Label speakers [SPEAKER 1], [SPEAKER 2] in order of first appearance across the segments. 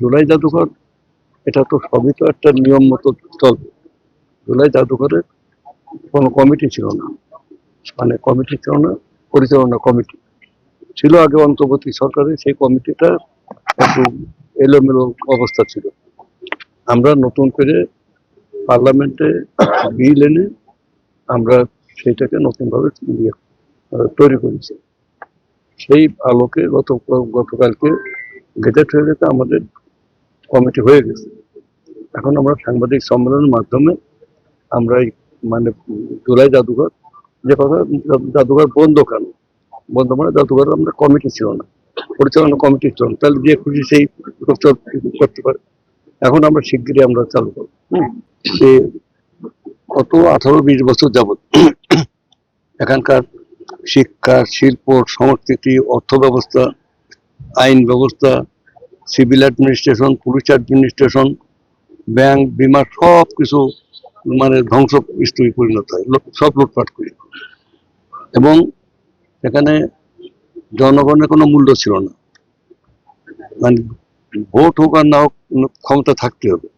[SPEAKER 1] জুলাই জাদুঘর এটা তো সবই তো একটা নিয়ম মতো চলবে। জুলাই জাদুঘরের কোনো কমিটি ছিল না, মানে কমিটি ছিল না, পরিচালনা কমিটি ছিল আগে অন্তর্বর্তী সরকারের। সেই কমিটিটা একটু এলোমেলো অবস্থা ছিল। আমরা নতুন করে পার্লামেন্টে বিল এনে আমরা সেইটাকে নতুনভাবে তৈরি করেছি। সেই আলোকে গতকালকে গেজেট হয়ে গেছে, আমাদের কমিটি হয়ে গেছে। এখন আমরা সাংবাদিক সম্মেলনের মাধ্যমে আমরা মানে জুলাই জাদুঘর যে কথা, জাদুঘর বন্ধ কেন বন্ধ, মানে জাদুঘর আমরা কমিটি ছিল না, পরিচালনা কমিটি ছিল না, তাহলে যে খুশি সেই করতে পারে। এখন আমরা শিগগিরই আমরা চালু করবো। সে কত 18-20 বছর যাবত এখানকার শিক্ষা, শিল্প, সংস্কৃতি, অর্থ ব্যবস্থা, আইন ব্যবস্থা, civil administration, police administration, bank, বিমা সব কিছু মানে ধ্বংস স্তূপে পরিণত হয়, সব লুটপাট করে। এবং এখানে জনগণের কোনো মূল্য ছিল না, মানে ভোট হোক আর না হোক ক্ষমতা থাকতে হবে।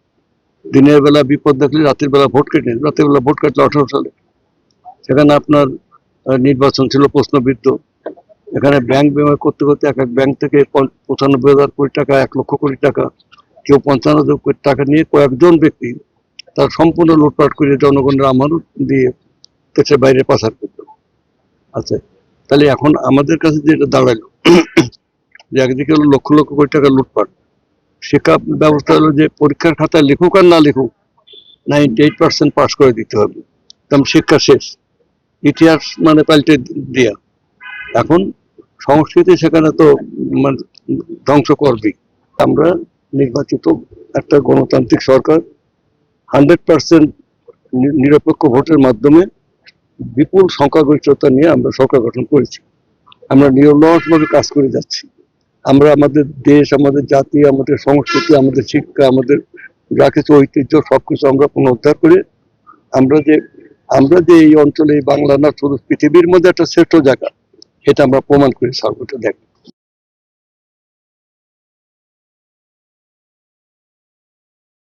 [SPEAKER 1] দিনের বেলা বিপদ দেখলে রাতের বেলা ভোট কেটে, রাতের বেলা ভোট কাটলে 18 সালে সেখানে আপনার নির্বাচন ছিল প্রশ্নবিদ্ধ। এখানে ব্যাংক বিমা করতে করতে এক এক ব্যাংক থেকে 95,000 কোটি টাকা, 1 লক্ষ কোটি টাকা, কেউ 55,000 কোটি টাকা নিয়ে কয়েকজন ব্যক্তি তার সম্পূর্ণ লুটপাট করে জনগণের আমানত দিয়ে দেশের বাইরে পাচার করত। আচ্ছা, তাহলে এখন আমাদের কাছে যেটা দাঁড়ালো যে একদিকে হলো লক্ষ লক্ষ কোটি টাকা লুটপাট, শিক্ষা ব্যবস্থা হলো যে পরীক্ষার খাতায় লিখুক আর না লিখুক 98% পাস করে দিতে হবে, তেমন শিক্ষা শেষ, ইতিহাস মানে পাল্টে দেয়া। এখন সংস্কৃতি সেখানে তো মানে ধ্বংস করবেই। আমরা নির্বাচিত একটা গণতান্ত্রিক সরকার, 100% নিরপেক্ষ ভোটের মাধ্যমে বিপুল সংখ্যাগরিষ্ঠতা নিয়ে আমরা সরকার গঠন করেছি। আমরা নিরলসভাবে কাজ করে যাচ্ছি। আমরা আমাদের দেশ, আমাদের জাতি, আমাদের সংস্কৃতি, আমাদের শিক্ষা, আমাদের যা কিছু ঐতিহ্য সবকিছু আমরা পুনরুদ্ধার করে আমরা যে এই অঞ্চলে বাংলা না শুধু পৃথিবীর মধ্যে একটা শ্রেষ্ঠ জায়গা, এটা আমরা প্রমাণ করে ছাড়বো। দেখ